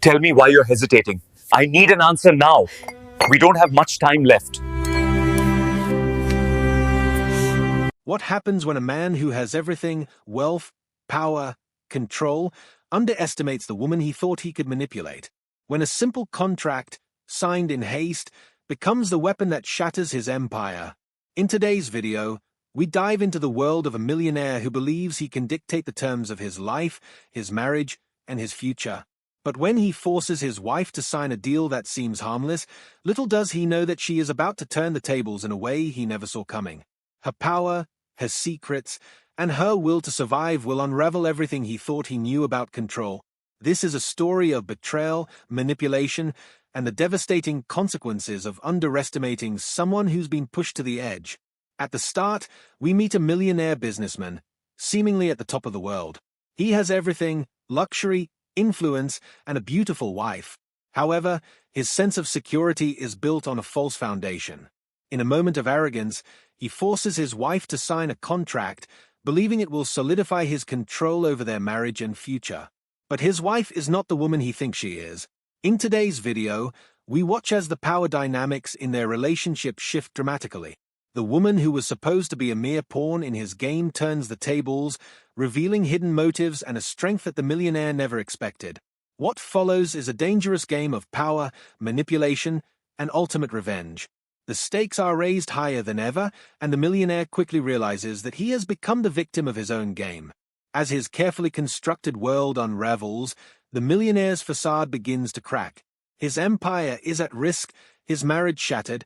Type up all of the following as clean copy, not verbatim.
Tell me why you're hesitating. I need an answer now. We don't have much time left. What happens when a man who has everything, wealth, power, control, underestimates the woman he thought he could manipulate? When a simple contract, signed in haste, becomes the weapon that shatters his empire. In today's video, we dive into the world of a millionaire who believes he can dictate the terms of his life, his marriage, and his future. But when he forces his wife to sign a deal that seems harmless, little does he know that she is about to turn the tables in a way he never saw coming. Her power, her secrets, and her will to survive will unravel everything he thought he knew about control. This is a story of betrayal, manipulation, and the devastating consequences of underestimating someone who's been pushed to the edge. At the start, we meet a millionaire businessman, seemingly at the top of the world. He has everything: luxury, influence, and a beautiful wife. However, his sense of security is built on a false foundation. In a moment of arrogance, he forces his wife to sign a contract, believing it will solidify his control over their marriage and future. But his wife is not the woman he thinks she is. In today's video, we watch as the power dynamics in their relationship shift dramatically. The woman who was supposed to be a mere pawn in his game turns the tables, revealing hidden motives and a strength that the millionaire never expected. What follows is a dangerous game of power, manipulation, and ultimate revenge. The stakes are raised higher than ever, and the millionaire quickly realizes that he has become the victim of his own game. As his carefully constructed world unravels, the millionaire's facade begins to crack. His empire is at risk, his marriage shattered,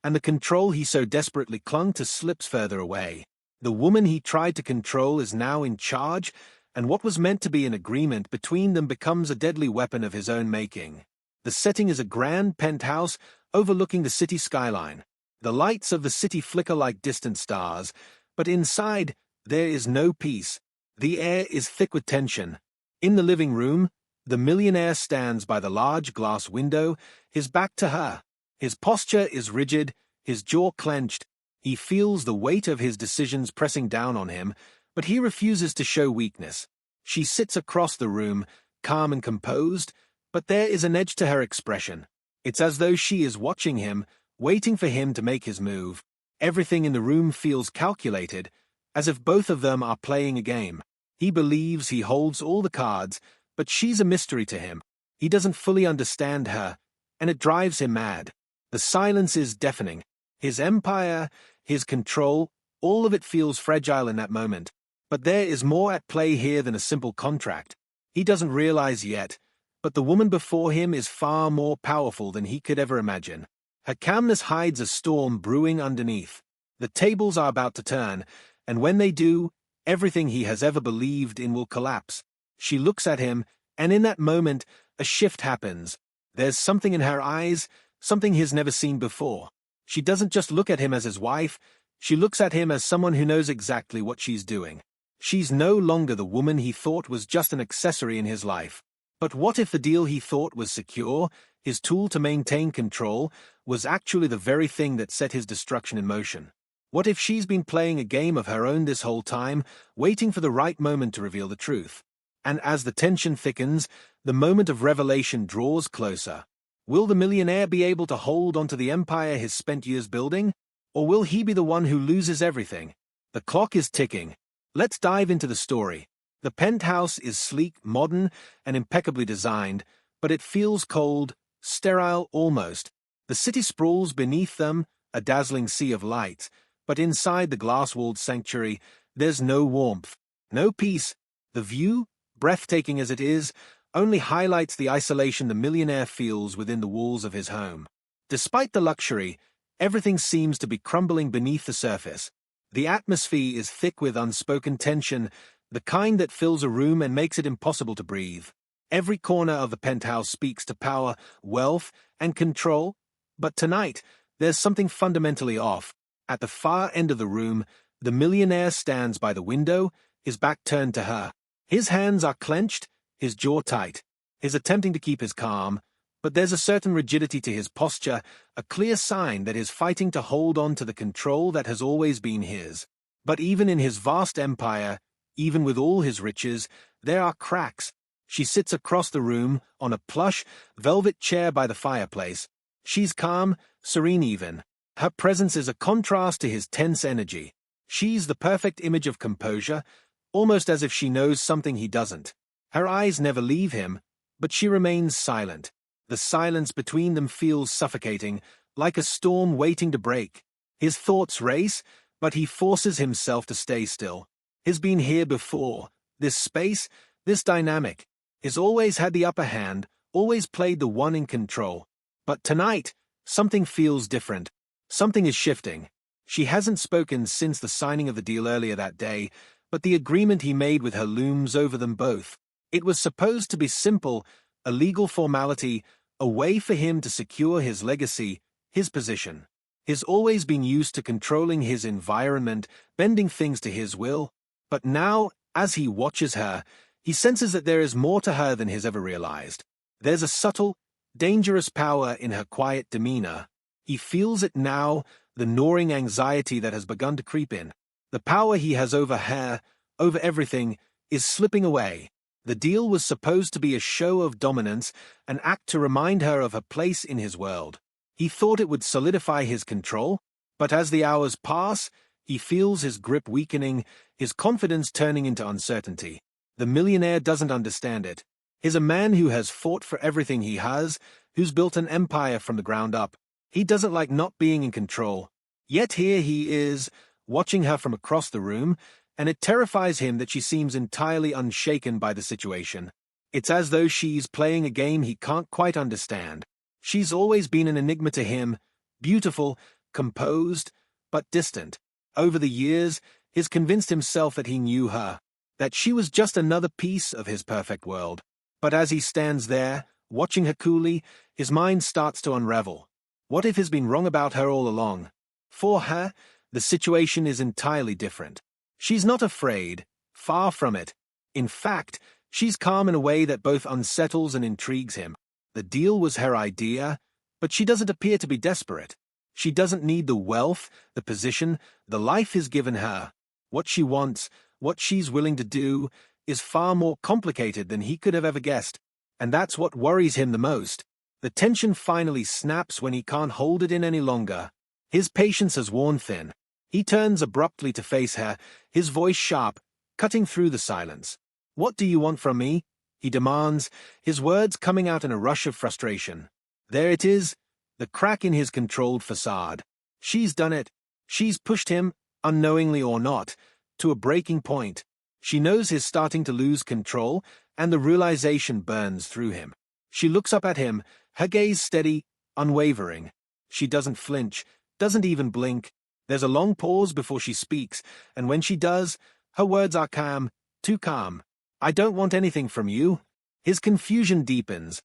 and the control he so desperately clung to slips further away. The woman he tried to control is now in charge, and what was meant to be an agreement between them becomes a deadly weapon of his own making. The setting is a grand penthouse overlooking the city skyline. The lights of the city flicker like distant stars, but inside there is no peace. The air is thick with tension. In the living room, the millionaire stands by the large glass window, his back to her. His posture is rigid, his jaw clenched. He feels the weight of his decisions pressing down on him, but he refuses to show weakness. She sits across the room, calm and composed, but there is an edge to her expression. It's as though she is watching him, waiting for him to make his move. Everything in the room feels calculated, as if both of them are playing a game. He believes he holds all the cards, but she's a mystery to him. He doesn't fully understand her, and it drives him mad. The silence is deafening. His empire, his control, all of it feels fragile in that moment. But there is more at play here than a simple contract. He doesn't realize yet, but the woman before him is far more powerful than he could ever imagine. Her calmness hides a storm brewing underneath. The tables are about to turn, and when they do, everything he has ever believed in will collapse. She looks at him, and in that moment, a shift happens. There's something in her eyes, something he's never seen before. She doesn't just look at him as his wife, she looks at him as someone who knows exactly what she's doing. She's no longer the woman he thought was just an accessory in his life. But what if the deal he thought was secure, his tool to maintain control, was actually the very thing that set his destruction in motion? What if she's been playing a game of her own this whole time, waiting for the right moment to reveal the truth? And as the tension thickens, the moment of revelation draws closer. Will the millionaire be able to hold onto the empire he's spent years building? Or will he be the one who loses everything? The clock is ticking. Let's dive into the story. The penthouse is sleek, modern, and impeccably designed, but it feels cold, sterile almost. The city sprawls beneath them, a dazzling sea of lights, but inside the glass-walled sanctuary, there's no warmth, no peace. The view, breathtaking as it is, only highlights the isolation the millionaire feels within the walls of his home. Despite the luxury, everything seems to be crumbling beneath the surface. The atmosphere is thick with unspoken tension, the kind that fills a room and makes it impossible to breathe. Every corner of the penthouse speaks to power, wealth, and control. But tonight, there's something fundamentally off. At the far end of the room, the millionaire stands by the window, his back turned to her. His hands are clenched, his jaw tight. He's attempting to keep his calm, but there's a certain rigidity to his posture, a clear sign that he's fighting to hold on to the control that has always been his. But even in his vast empire, even with all his riches, there are cracks. She sits across the room on a plush, velvet chair by the fireplace. She's calm, serene even. Her presence is a contrast to his tense energy. She's the perfect image of composure, almost as if she knows something he doesn't. Her eyes never leave him, but she remains silent. The silence between them feels suffocating, like a storm waiting to break. His thoughts race, but he forces himself to stay still. He's been here before. This space, this dynamic, has always had the upper hand, always played the one in control. But tonight, something feels different. Something is shifting. She hasn't spoken since the signing of the deal earlier that day, but the agreement he made with her looms over them both. It was supposed to be simple, a legal formality, a way for him to secure his legacy, his position. He's always been used to controlling his environment, bending things to his will. But now, as he watches her, he senses that there is more to her than he's ever realized. There's a subtle, dangerous power in her quiet demeanor. He feels it now, the gnawing anxiety that has begun to creep in. The power he has over her, over everything, is slipping away. The deal was supposed to be a show of dominance, an act to remind her of her place in his world. He thought it would solidify his control, but as the hours pass, he feels his grip weakening, his confidence turning into uncertainty. The millionaire doesn't understand it. He's a man who has fought for everything he has, who's built an empire from the ground up. He doesn't like not being in control. Yet here he is, watching her from across the room, and it terrifies him that she seems entirely unshaken by the situation. It's as though she's playing a game he can't quite understand. She's always been an enigma to him, beautiful, composed, but distant. Over the years, he's convinced himself that he knew her, that she was just another piece of his perfect world. But as he stands there, watching her coolly, his mind starts to unravel. What if he's been wrong about her all along? For her, the situation is entirely different. She's not afraid, far from it. In fact, she's calm in a way that both unsettles and intrigues him. The deal was her idea, but she doesn't appear to be desperate. She doesn't need the wealth, the position, the life he's given her. What she wants, what she's willing to do, is far more complicated than he could have ever guessed. And that's what worries him the most. The tension finally snaps when he can't hold it in any longer. His patience has worn thin. He turns abruptly to face her, his voice sharp, cutting through the silence. "What do you want from me?" he demands, his words coming out in a rush of frustration. There it is, the crack in his controlled facade. She's done it. She's pushed him, unknowingly or not, to a breaking point. She knows he's starting to lose control, and the realization burns through him. She looks up at him, her gaze steady, unwavering. She doesn't flinch, doesn't even blink. There's a long pause before she speaks, and when she does, her words are calm, too calm. "I don't want anything from you." His confusion deepens.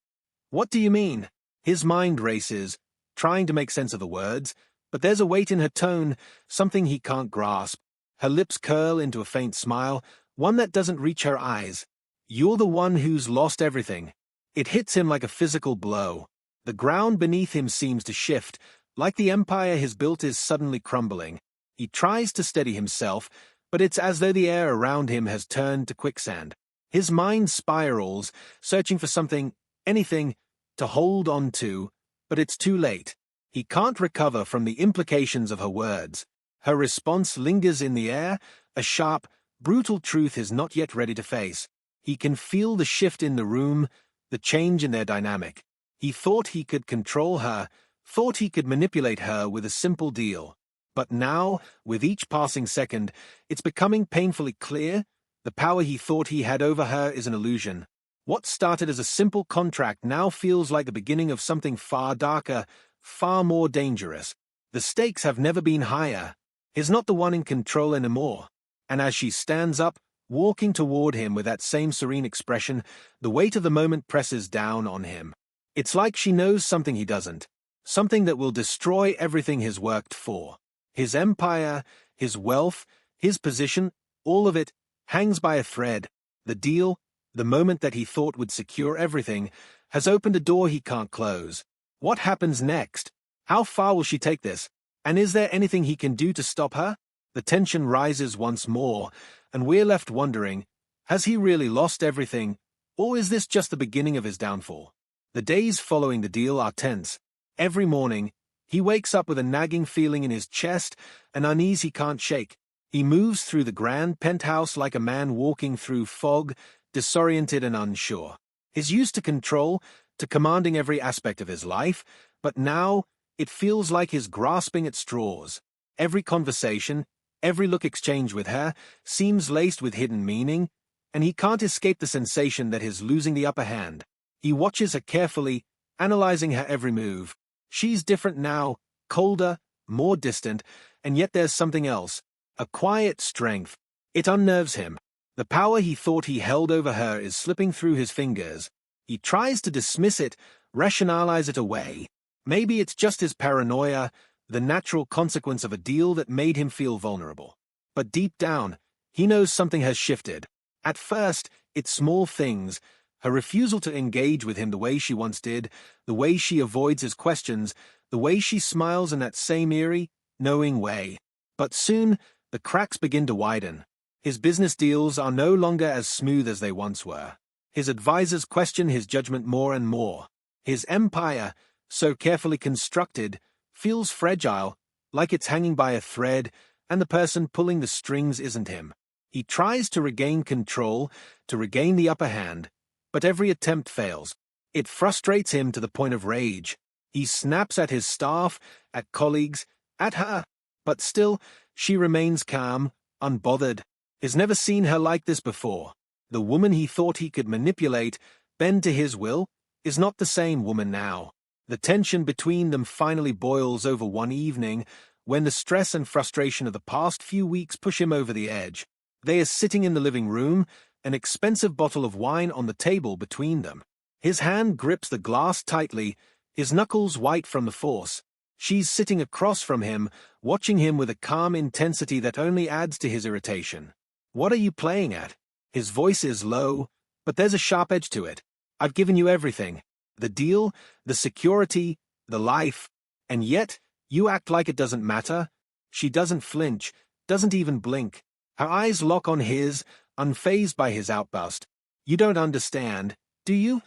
"What do you mean?" His mind races, trying to make sense of the words, but there's a weight in her tone, something he can't grasp. Her lips curl into a faint smile, one that doesn't reach her eyes. "You're the one who's lost everything." It hits him like a physical blow. The ground beneath him seems to shift, like the empire he's built is suddenly crumbling. He tries to steady himself, but it's as though the air around him has turned to quicksand. His mind spirals, searching for something, anything, to hold on to, but it's too late. He can't recover from the implications of her words. Her response lingers in the air, a sharp, brutal truth he's not yet ready to face. He can feel the shift in the room, the change in their dynamic. He thought he could control her, thought he could manipulate her with a simple deal. But now, with each passing second, it's becoming painfully clear the power he thought he had over her is an illusion. What started as a simple contract now feels like the beginning of something far darker, far more dangerous. The stakes have never been higher. He's not the one in control anymore. And as she stands up, walking toward him with that same serene expression, the weight of the moment presses down on him. It's like she knows something he doesn't. Something that will destroy everything he's worked for. His empire, his wealth, his position, all of it, hangs by a thread. The deal, the moment that he thought would secure everything, has opened a door he can't close. What happens next? How far will she take this? And is there anything he can do to stop her? The tension rises once more, and we're left wondering, has he really lost everything? Or is this just the beginning of his downfall? The days following the deal are tense. Every morning, he wakes up with a nagging feeling in his chest, an unease he can't shake. He moves through the grand penthouse like a man walking through fog, disoriented and unsure. He's used to control, to commanding every aspect of his life, but now it feels like he's grasping at straws. Every conversation, every look exchanged with her, seems laced with hidden meaning, and he can't escape the sensation that he's losing the upper hand. He watches her carefully, analyzing her every move. She's different now, colder, more distant, and yet there's something else, a quiet strength. It unnerves him. The power he thought he held over her is slipping through his fingers. He tries to dismiss it, rationalize it away. Maybe it's just his paranoia, the natural consequence of a deal that made him feel vulnerable. But deep down, he knows something has shifted. At first, it's small things, her refusal to engage with him the way she once did, the way she avoids his questions, the way she smiles in that same eerie, knowing way. But soon, the cracks begin to widen. His business deals are no longer as smooth as they once were. His advisors question his judgment more and more. His empire, so carefully constructed, feels fragile, like it's hanging by a thread, and the person pulling the strings isn't him. He tries to regain control, to regain the upper hand, but every attempt fails. It frustrates him to the point of rage. He snaps at his staff, at colleagues, at her, but still, she remains calm, unbothered. He's never seen her like this before. The woman he thought he could manipulate, bend to his will, is not the same woman now. The tension between them finally boils over one evening, when the stress and frustration of the past few weeks push him over the edge. They are sitting in the living room, an expensive bottle of wine on the table between them. His hand grips the glass tightly, his knuckles white from the force. She's sitting across from him, watching him with a calm intensity that only adds to his irritation. "What are you playing at?" His voice is low, but there's a sharp edge to it. "I've given you everything. The deal, the security, the life. And yet, you act like it doesn't matter." She doesn't flinch, doesn't even blink. Her eyes lock on his, unfazed by his outburst. "You don't understand, do you?"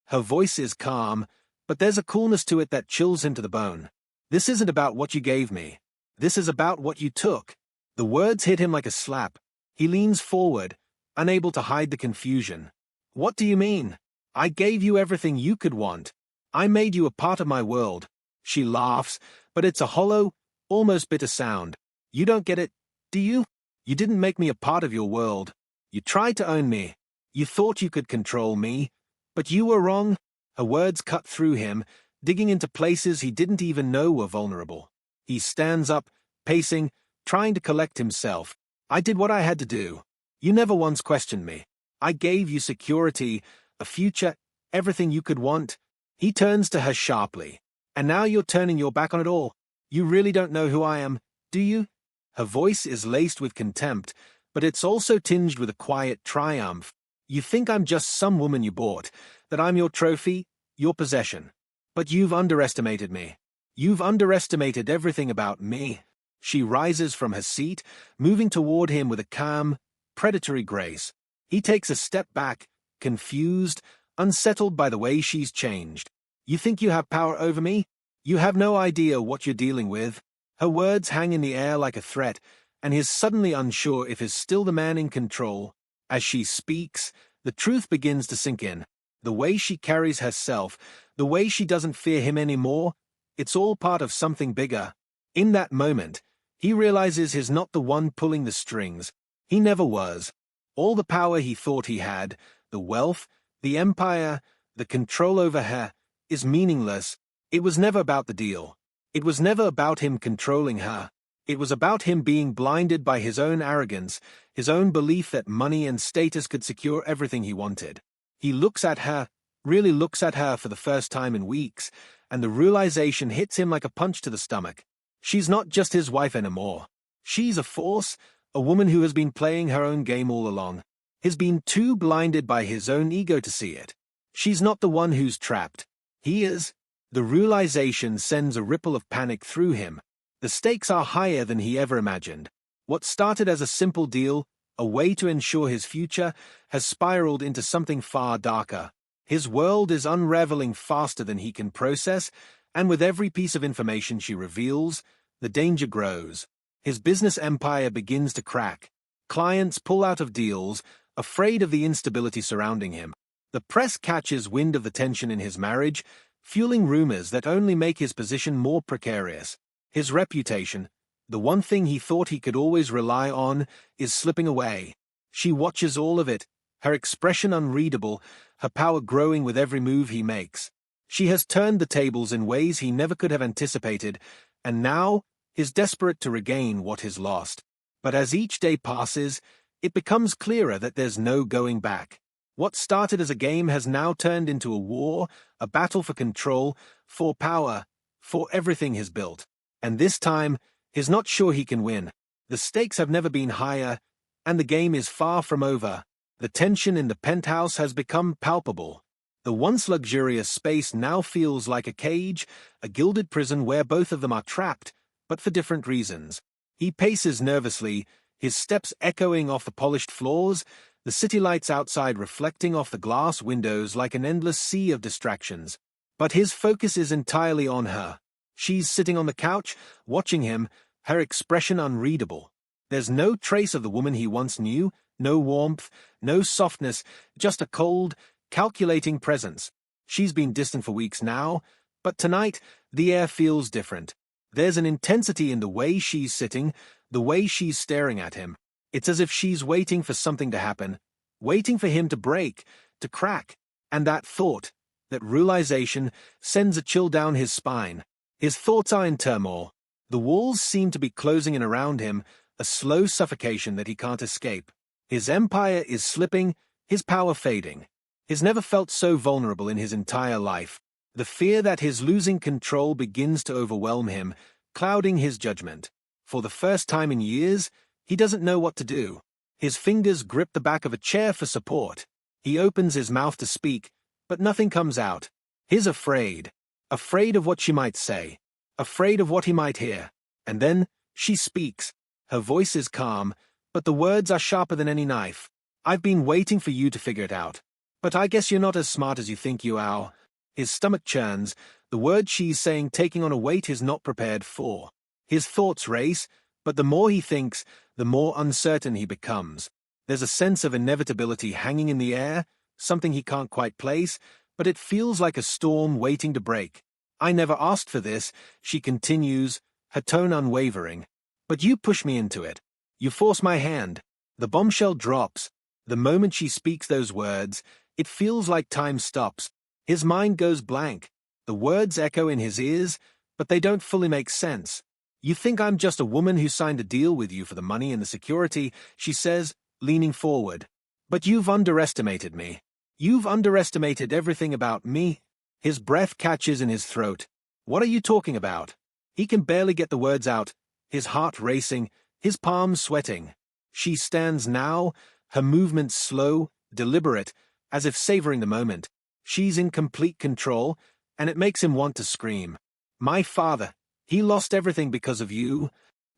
Her voice is calm, but there's a coolness to it that chills him to the bone. "This isn't about what you gave me. This is about what you took." The words hit him like a slap. He leans forward, unable to hide the confusion. "What do you mean? I gave you everything you could want. I made you a part of my world." She laughs, but it's a hollow, almost bitter sound. "You don't get it, do you? You didn't make me a part of your world. You tried to own me. You thought you could control me. But you were wrong." Her words cut through him, digging into places he didn't even know were vulnerable. He stands up, pacing, trying to collect himself. "I did what I had to do. You never once questioned me. I gave you security, a future, everything you could want." He turns to her sharply. "And now you're turning your back on it all. You really don't know who I am, do you?" Her voice is laced with contempt, but it's also tinged with a quiet triumph. "You think I'm just some woman you bought, that I'm your trophy, your possession. But you've underestimated me. You've underestimated everything about me." She rises from her seat, moving toward him with a calm, predatory grace. He takes a step back, confused, unsettled by the way she's changed. "You think you have power over me? You have no idea what you're dealing with." Her words hang in the air like a threat, and he's suddenly unsure if he's still the man in control. As she speaks, the truth begins to sink in. The way she carries herself, the way she doesn't fear him anymore, it's all part of something bigger. In that moment, he realizes he's not the one pulling the strings. He never was. All the power he thought he had, the wealth, the empire, the control over her, is meaningless. It was never about the deal. It was never about him controlling her. It was about him being blinded by his own arrogance, his own belief that money and status could secure everything he wanted. He looks at her, really looks at her for the first time in weeks, and the realization hits him like a punch to the stomach. She's not just his wife anymore. She's a force, a woman who has been playing her own game all along. He's been too blinded by his own ego to see it. She's not the one who's trapped. He is. The realization sends a ripple of panic through him. The stakes are higher than he ever imagined. What started as a simple deal a way to ensure his future, has spiraled into something far darker. His world is unraveling faster than he can process, and with every piece of information she reveals, the danger grows. His business empire begins to crack. Clients pull out of deals, afraid of the instability surrounding him. The press catches wind of the tension in his marriage, fueling rumors that only make his position more precarious. His reputation, the one thing he thought he could always rely on, is slipping away. She watches all of it, her expression unreadable, her power growing with every move he makes. She has turned the tables in ways he never could have anticipated, and now is desperate to regain what is lost. But as each day passes, it becomes clearer that there's no going back. What started as a game has now turned into a war, a battle for control, for power, for everything he's built. And this time, he's not sure he can win. The stakes have never been higher, and the game is far from over. The tension in the penthouse has become palpable. The once luxurious space now feels like a cage, a gilded prison where both of them are trapped, but for different reasons. He paces nervously, his steps echoing off the polished floors, the city lights outside reflecting off the glass windows like an endless sea of distractions. But his focus is entirely on her. She's sitting on the couch, watching him, her expression unreadable. There's no trace of the woman he once knew, no warmth, no softness, just a cold, calculating presence. She's been distant for weeks now, but tonight the air feels different. There's an intensity in the way she's sitting, the way she's staring at him. It's as if she's waiting for something to happen, waiting for him to break, to crack. And that thought, that realization, sends a chill down his spine. His thoughts are in turmoil. The walls seem to be closing in around him, a slow suffocation that he can't escape. His empire is slipping, his power fading. He's never felt so vulnerable in his entire life. The fear that his losing control begins to overwhelm him, clouding his judgment. For the first time in years, he doesn't know what to do. His fingers grip the back of a chair for support. He opens his mouth to speak, but nothing comes out. He's afraid. Afraid of what she might say. Afraid of what he might hear. And then, she speaks. Her voice is calm, but the words are sharper than any knife. I've been waiting for you to figure it out. But I guess you're not as smart as you think you are. His stomach churns, the words she's saying taking on a weight he's not prepared for. His thoughts race, but the more he thinks, the more uncertain he becomes. There's a sense of inevitability hanging in the air, something he can't quite place, but it feels like a storm waiting to break. I never asked for this, she continues, her tone unwavering. But you push me into it. You force my hand. The bombshell drops. The moment she speaks those words, it feels like time stops. His mind goes blank. The words echo in his ears, but they don't fully make sense. You think I'm just a woman who signed a deal with you for the money and the security, she says, leaning forward. But you've underestimated me. You've underestimated everything about me. His breath catches in his throat. What are you talking about? He can barely get the words out, his heart racing, his palms sweating. She stands now, her movements slow, deliberate, as if savoring the moment. She's in complete control, and it makes him want to scream. My father, he lost everything because of you.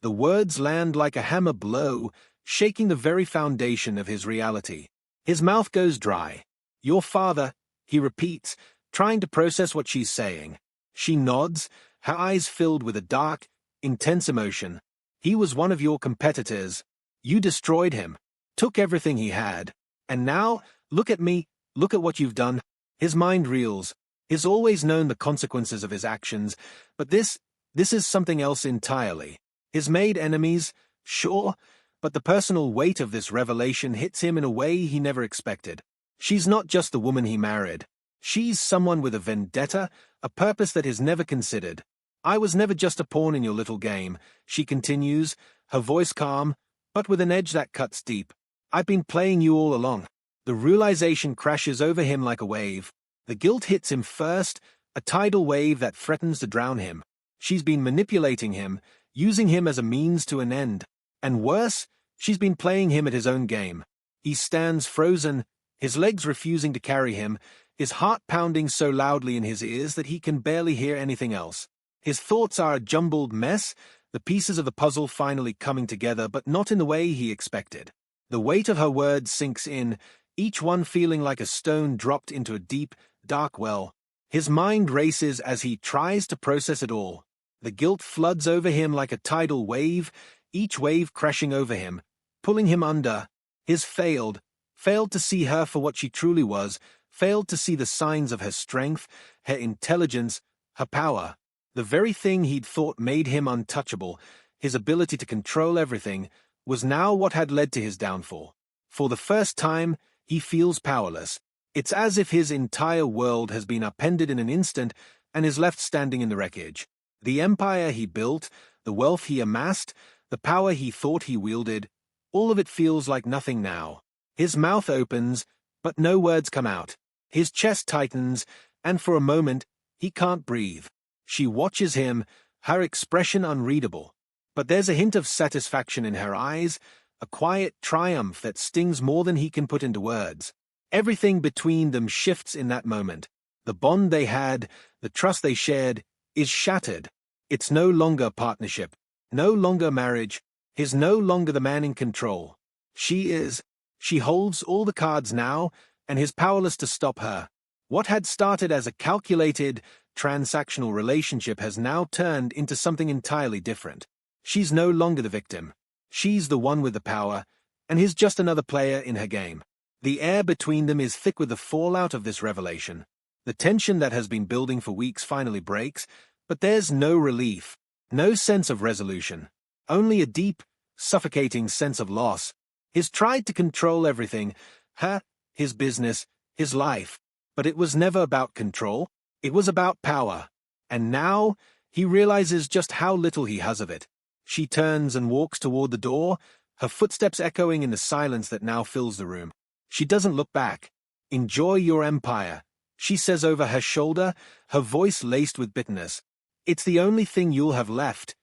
The words land like a hammer blow, shaking the very foundation of his reality. His mouth goes dry. Your father, he repeats, trying to process what she's saying. She nods, her eyes filled with a dark, intense emotion. He was one of your competitors. You destroyed him, took everything he had. And now, look at me, look at what you've done. His mind reels. He's always known the consequences of his actions, but this is something else entirely. He's made enemies, sure, but the personal weight of this revelation hits him in a way he never expected. She's not just the woman he married. She's someone with a vendetta, a purpose that is never considered. I was never just a pawn in your little game, she continues, her voice calm, but with an edge that cuts deep. I've been playing you all along. The realization crashes over him like a wave. The guilt hits him first, a tidal wave that threatens to drown him. She's been manipulating him, using him as a means to an end. And worse, she's been playing him at his own game. He stands frozen, his legs refusing to carry him, his heart pounding so loudly in his ears that he can barely hear anything else. His thoughts are a jumbled mess, the pieces of the puzzle finally coming together, but not in the way he expected. The weight of her words sinks in, each one feeling like a stone dropped into a deep, dark well. His mind races as he tries to process it all. The guilt floods over him like a tidal wave, each wave crashing over him, pulling him under. His failed to see her for what she truly was, failed to see the signs of her strength, her intelligence, her power. The very thing he'd thought made him untouchable, his ability to control everything, was now what had led to his downfall. For the first time, he feels powerless. It's as if his entire world has been upended in an instant and is left standing in the wreckage. The empire he built, the wealth he amassed, the power he thought he wielded, all of it feels like nothing now. His mouth opens, but no words come out. His chest tightens, and for a moment, he can't breathe. She watches him, her expression unreadable. But there's a hint of satisfaction in her eyes, a quiet triumph that stings more than he can put into words. Everything between them shifts in that moment. The bond they had, the trust they shared, is shattered. It's no longer partnership, no longer marriage. He's no longer the man in control. She is. She holds all the cards now, and he's powerless to stop her. What had started as a calculated, transactional relationship has now turned into something entirely different. She's no longer the victim. She's the one with the power, and he's just another player in her game. The air between them is thick with the fallout of this revelation. The tension that has been building for weeks finally breaks, but there's no relief, no sense of resolution. Only a deep, suffocating sense of loss. He's tried to control everything, her, his business, his life. But it was never about control. It was about power. And now, he realizes just how little he has of it. She turns and walks toward the door, her footsteps echoing in the silence that now fills the room. She doesn't look back. "Enjoy your empire," she says over her shoulder, her voice laced with bitterness. "It's the only thing you'll have left."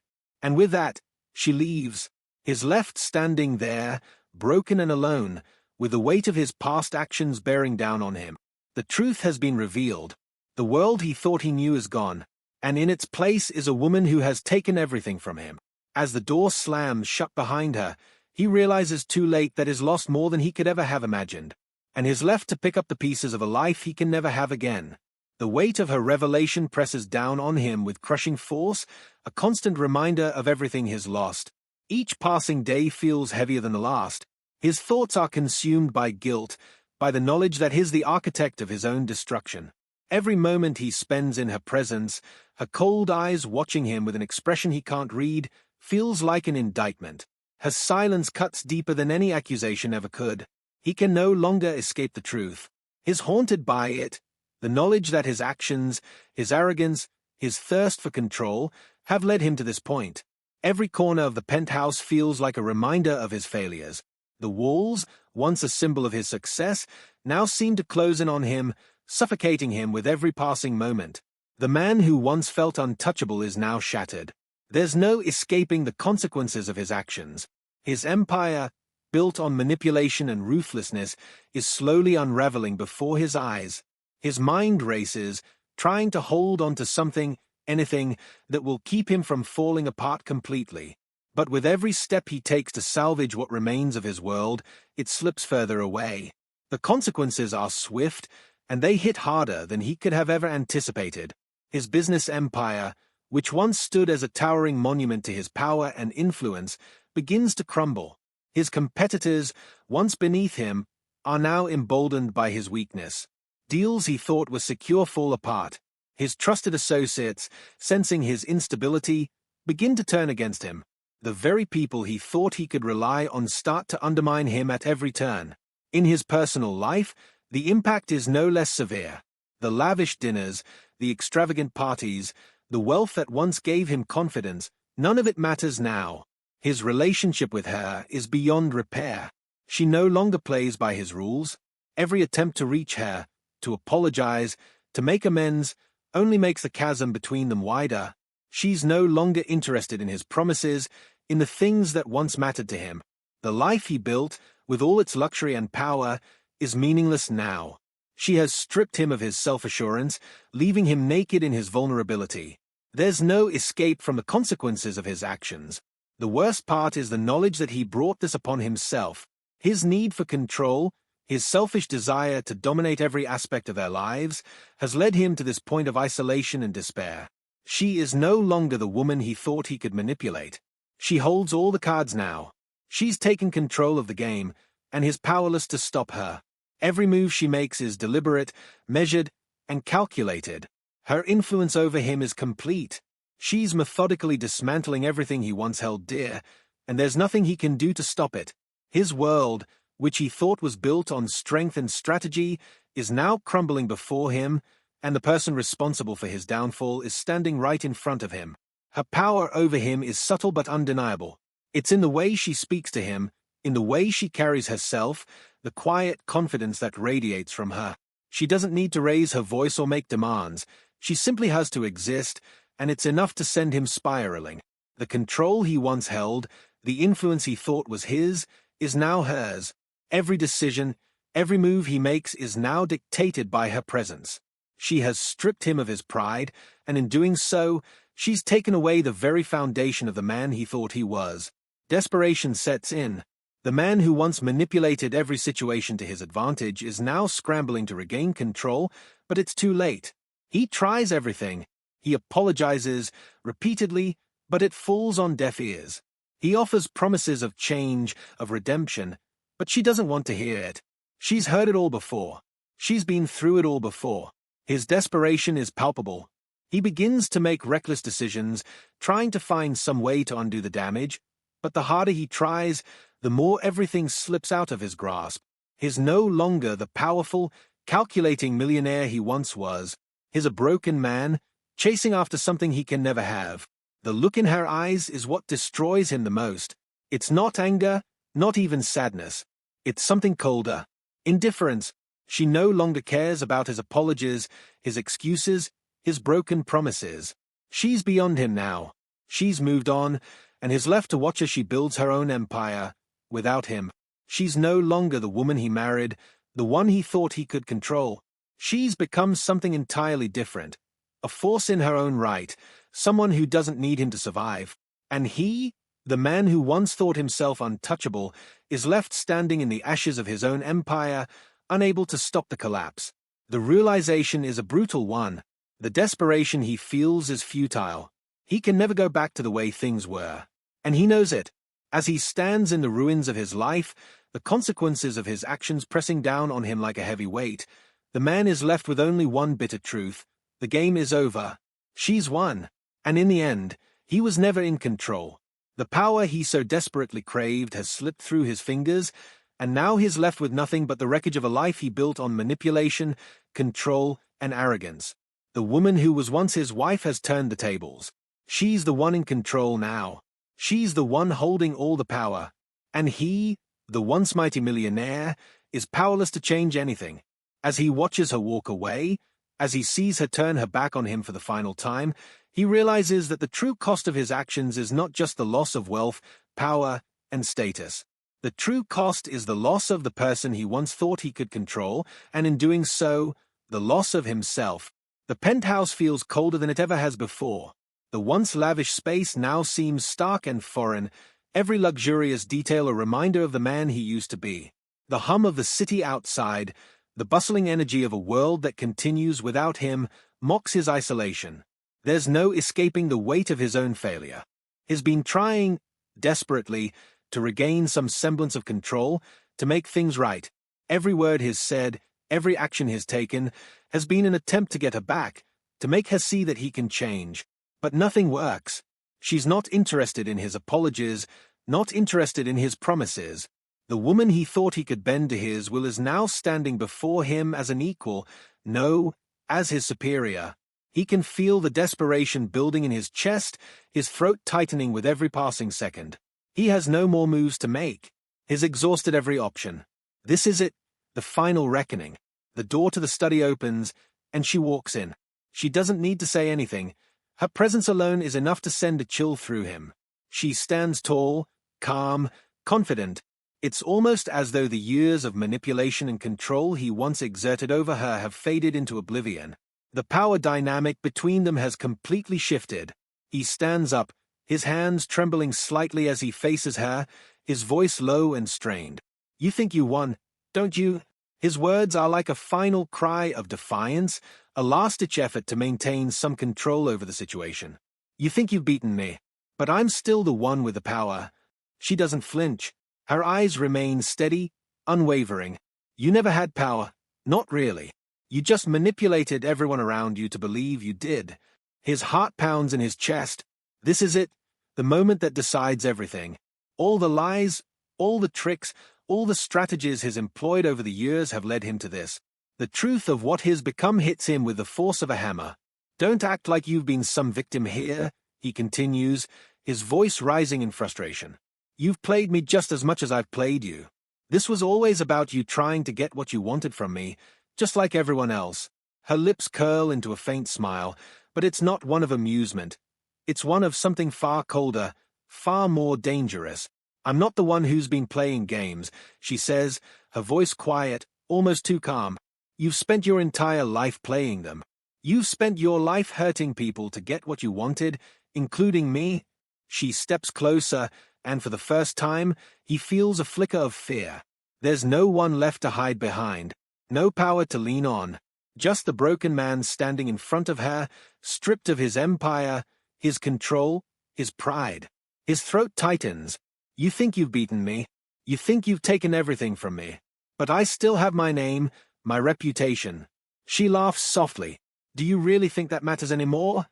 And with that, she leaves. He's left standing there, broken and alone, with the weight of his past actions bearing down on him. The truth has been revealed. The world he thought he knew is gone, and in its place is a woman who has taken everything from him. As the door slams shut behind her, he realizes too late that he's lost more than he could ever have imagined, and is left to pick up the pieces of a life he can never have again. The weight of her revelation presses down on him with crushing force, a constant reminder of everything he's lost. Each passing day feels heavier than the last. His thoughts are consumed by guilt, by the knowledge that he's the architect of his own destruction. Every moment he spends in her presence, her cold eyes watching him with an expression he can't read, feels like an indictment. Her silence cuts deeper than any accusation ever could. He can no longer escape the truth. He's haunted by it, the knowledge that his actions, his arrogance, his thirst for control have led him to this point. Every corner of the penthouse feels like a reminder of his failures. The walls, once a symbol of his success, now seem to close in on him, suffocating him with every passing moment. The man who once felt untouchable is now shattered. There's no escaping the consequences of his actions. His empire, built on manipulation and ruthlessness, is slowly unraveling before his eyes. His mind races, trying to hold on to something, anything, that will keep him from falling apart completely. But with every step he takes to salvage what remains of his world, it slips further away. The consequences are swift, and they hit harder than he could have ever anticipated. His business empire, which once stood as a towering monument to his power and influence, begins to crumble. His competitors, once beneath him, are now emboldened by his weakness. Deals he thought were secure fall apart. His trusted associates, sensing his instability, begin to turn against him. The very people he thought he could rely on start to undermine him at every turn. In his personal life, the impact is no less severe. The lavish dinners, the extravagant parties, the wealth that once gave him confidence, none of it matters now. His relationship with her is beyond repair. She no longer plays by his rules. Every attempt to reach her, to apologize, to make amends, only makes the chasm between them wider. She's no longer interested in his promises, in the things that once mattered to him. The life he built, with all its luxury and power, is meaningless now. She has stripped him of his self-assurance, leaving him naked in his vulnerability. There's no escape from the consequences of his actions. The worst part is the knowledge that he brought this upon himself. His need for control, his selfish desire to dominate every aspect of their lives, has led him to this point of isolation and despair. She is no longer the woman he thought he could manipulate. She holds all the cards now. She's taken control of the game, and he's powerless to stop her. Every move she makes is deliberate, measured, and calculated. Her influence over him is complete. She's methodically dismantling everything he once held dear, and there's nothing he can do to stop it. His world, which he thought was built on strength and strategy, is now crumbling before him, and the person responsible for his downfall is standing right in front of him. Her power over him is subtle but undeniable. It's in the way she speaks to him, in the way she carries herself, the quiet confidence that radiates from her. She doesn't need to raise her voice or make demands. She simply has to exist, and it's enough to send him spiraling. The control he once held, the influence he thought was his, is now hers. Every decision, every move he makes is now dictated by her presence. She has stripped him of his pride, and in doing so, she's taken away the very foundation of the man he thought he was. Desperation sets in. The man who once manipulated every situation to his advantage is now scrambling to regain control, but it's too late. He tries everything. He apologizes repeatedly, but it falls on deaf ears. He offers promises of change, of redemption, but she doesn't want to hear it. She's heard it all before. She's been through it all before. His desperation is palpable. He begins to make reckless decisions, trying to find some way to undo the damage, but the harder he tries, the more everything slips out of his grasp. He's no longer the powerful, calculating millionaire he once was. He's a broken man, chasing after something he can never have. The look in her eyes is what destroys him the most. It's not anger, not even sadness. It's something colder. Indifference. She no longer cares about his apologies, his excuses, his broken promises. She's beyond him now. She's moved on, and he's left to watch as she builds her own empire. Without him, she's no longer the woman he married, the one he thought he could control. She's become something entirely different, a force in her own right, someone who doesn't need him to survive. And he, the man who once thought himself untouchable, is left standing in the ashes of his own empire, unable to stop the collapse. The realization is a brutal one. The desperation he feels is futile. He can never go back to the way things were. And he knows it. As he stands in the ruins of his life, the consequences of his actions pressing down on him like a heavy weight, the man is left with only one bitter truth. The game is over. She's won. And in the end, he was never in control. The power he so desperately craved has slipped through his fingers, and now he's left with nothing but the wreckage of a life he built on manipulation, control, and arrogance. The woman who was once his wife has turned the tables. She's the one in control now. She's the one holding all the power. And he, the once mighty millionaire, is powerless to change anything. As he watches her walk away, as he sees her turn her back on him for the final time, he realizes that the true cost of his actions is not just the loss of wealth, power, and status. The true cost is the loss of the person he once thought he could control, and in doing so, the loss of himself. The penthouse feels colder than it ever has before. The once lavish space now seems stark and foreign, every luxurious detail a reminder of the man he used to be. The hum of the city outside, the bustling energy of a world that continues without him, mocks his isolation. There's no escaping the weight of his own failure. He's been trying, desperately, to regain some semblance of control, to make things right. Every word he's said, every action he's taken, has been an attempt to get her back, to make her see that he can change. But nothing works. She's not interested in his apologies, not interested in his promises. The woman he thought he could bend to his will is now standing before him as an equal, no, as his superior. He can feel the desperation building in his chest, his throat tightening with every passing second. He has no more moves to make. He's exhausted every option. This is it, the final reckoning. The door to the study opens, and she walks in. She doesn't need to say anything. Her presence alone is enough to send a chill through him. She stands tall, calm, confident. It's almost as though the years of manipulation and control he once exerted over her have faded into oblivion. The power dynamic between them has completely shifted. He stands up, his hands trembling slightly as he faces her, his voice low and strained. You think you won, don't you? His words are like a final cry of defiance, a last-ditch effort to maintain some control over the situation. You think you've beaten me, but I'm still the one with the power. She doesn't flinch. Her eyes remain steady, unwavering. You never had power. Not really. You just manipulated everyone around you to believe you did. His heart pounds in his chest. This is it, the moment that decides everything. All the lies, all the tricks, all the strategies he's employed over the years have led him to this. The truth of what he's become hits him with the force of a hammer. Don't act like you've been some victim here, he continues, his voice rising in frustration. You've played me just as much as I've played you. This was always about you trying to get what you wanted from me, just like everyone else. Her lips curl into a faint smile, but it's not one of amusement. It's one of something far colder, far more dangerous. I'm not the one who's been playing games, she says, her voice quiet, almost too calm. You've spent your entire life playing them. You've spent your life hurting people to get what you wanted, including me. She steps closer, and for the first time, he feels a flicker of fear. There's no one left to hide behind, no power to lean on, just the broken man standing in front of her, stripped of his empire, his control, his pride. His throat tightens. You think you've beaten me. You think you've taken everything from me. But I still have my name, my reputation. She laughs softly. Do you really think that matters anymore?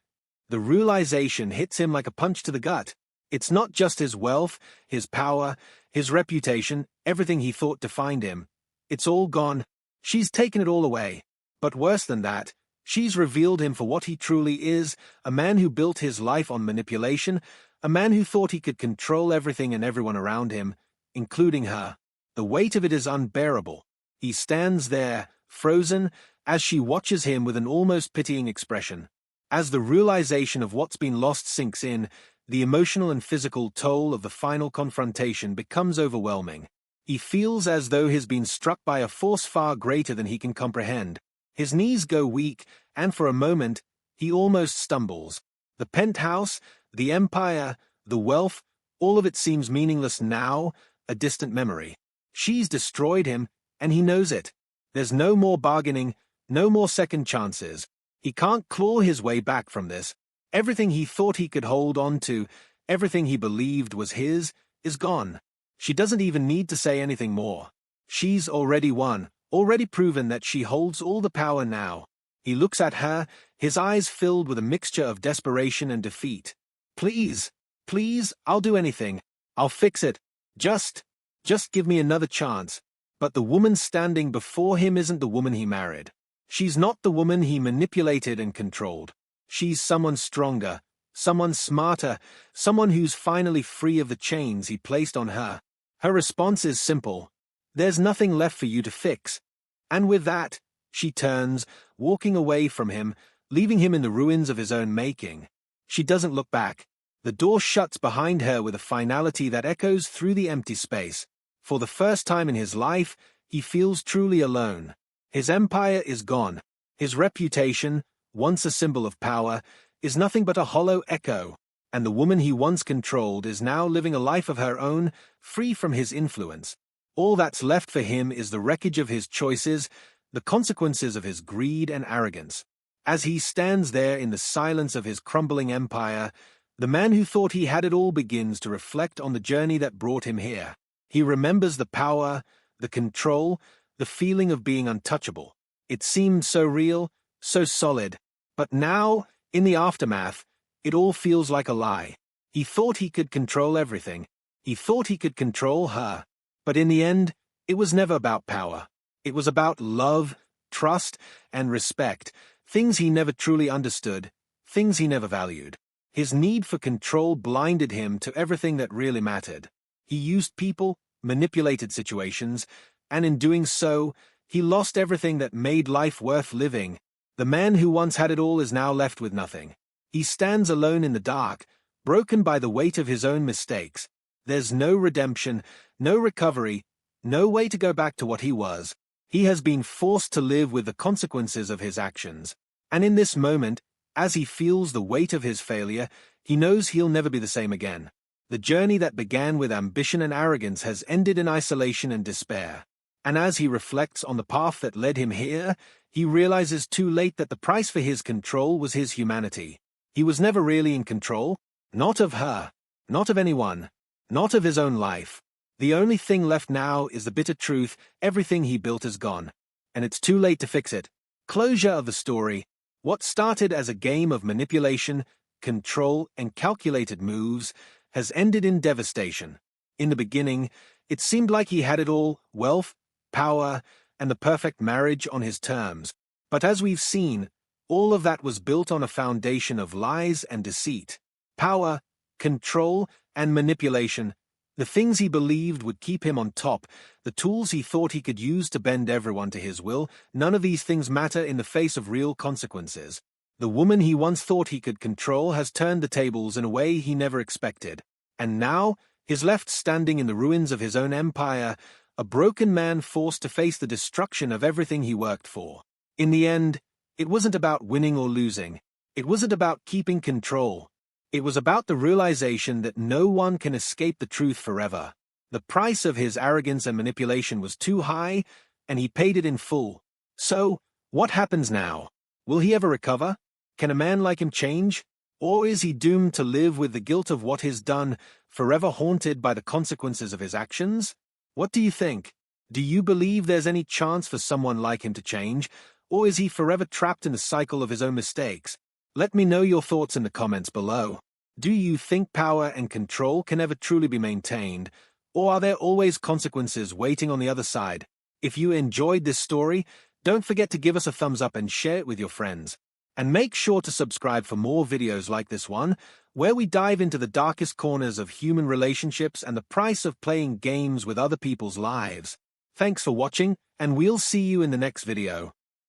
The realization hits him like a punch to the gut. It's not just his wealth, his power, his reputation, everything he thought defined him. It's all gone. She's taken it all away. But worse than that, she's revealed him for what he truly is, a man who built his life on manipulation, a man who thought he could control everything and everyone around him, including her. The weight of it is unbearable. He stands there, frozen, as she watches him with an almost pitying expression. As the realization of what's been lost sinks in, the emotional and physical toll of the final confrontation becomes overwhelming. He feels as though he's been struck by a force far greater than he can comprehend. His knees go weak, and for a moment, he almost stumbles. The penthouse, the empire, the wealth, all of it seems meaningless now, a distant memory. She's destroyed him, and he knows it. There's no more bargaining, no more second chances. He can't claw his way back from this. Everything he thought he could hold on to, everything he believed was his, is gone. She doesn't even need to say anything more. She's already won, already proven that she holds all the power now. He looks at her, his eyes filled with a mixture of desperation and defeat. Please, please, I'll do anything. I'll fix it. Just give me another chance. But the woman standing before him isn't the woman he married. She's not the woman he manipulated and controlled. She's someone stronger, someone smarter, someone who's finally free of the chains he placed on her. Her response is simple. There's nothing left for you to fix. And with that, she turns, walking away from him, leaving him in the ruins of his own making. She doesn't look back. The door shuts behind her with a finality that echoes through the empty space. For the first time in his life, he feels truly alone. His empire is gone. His reputation, once a symbol of power, is nothing but a hollow echo, and the woman he once controlled is now living a life of her own, free from his influence. All that's left for him is the wreckage of his choices, the consequences of his greed and arrogance. As he stands there in the silence of his crumbling empire, the man who thought he had it all begins to reflect on the journey that brought him here. He remembers the power, the control, the feeling of being untouchable. It seemed so real, so solid. But now, in the aftermath, it all feels like a lie. He thought he could control everything. He thought he could control her. But in the end, it was never about power. It was about love, trust, and respect, things he never truly understood, things he never valued. His need for control blinded him to everything that really mattered. He used people, manipulated situations, and in doing so, he lost everything that made life worth living. The man who once had it all is now left with nothing. He stands alone in the dark, broken by the weight of his own mistakes. There's no redemption, no recovery, no way to go back to what he was. He has been forced to live with the consequences of his actions. And in this moment, as he feels the weight of his failure, he knows he'll never be the same again. The journey that began with ambition and arrogance has ended in isolation and despair. And as he reflects on the path that led him here, he realizes too late that the price for his control was his humanity. He was never really in control, not of her, not of anyone, not of his own life. The only thing left now is the bitter truth: everything he built is gone. And it's too late to fix it. Closure of the story. What started as a game of manipulation, control, and calculated moves has ended in devastation. In the beginning, it seemed like he had it all: wealth, power, and the perfect marriage on his terms. But as we've seen, all of that was built on a foundation of lies and deceit. Power, control, and manipulation. The things he believed would keep him on top, the tools he thought he could use to bend everyone to his will, none of these things matter in the face of real consequences. The woman he once thought he could control has turned the tables in a way he never expected. And now, he's left standing in the ruins of his own empire, a broken man forced to face the destruction of everything he worked for. In the end, it wasn't about winning or losing. It wasn't about keeping control. It was about the realization that no one can escape the truth forever. The price of his arrogance and manipulation was too high, and he paid it in full. So, what happens now? Will he ever recover? Can a man like him change? Or is he doomed to live with the guilt of what he's done, forever haunted by the consequences of his actions? What do you think? Do you believe there's any chance for someone like him to change, or is he forever trapped in the cycle of his own mistakes? Let me know your thoughts in the comments below. Do you think power and control can ever truly be maintained, or are there always consequences waiting on the other side? If you enjoyed this story, don't forget to give us a thumbs up and share it with your friends. And make sure to subscribe for more videos like this one, where we dive into the darkest corners of human relationships and the price of playing games with other people's lives. Thanks for watching, and we'll see you in the next video.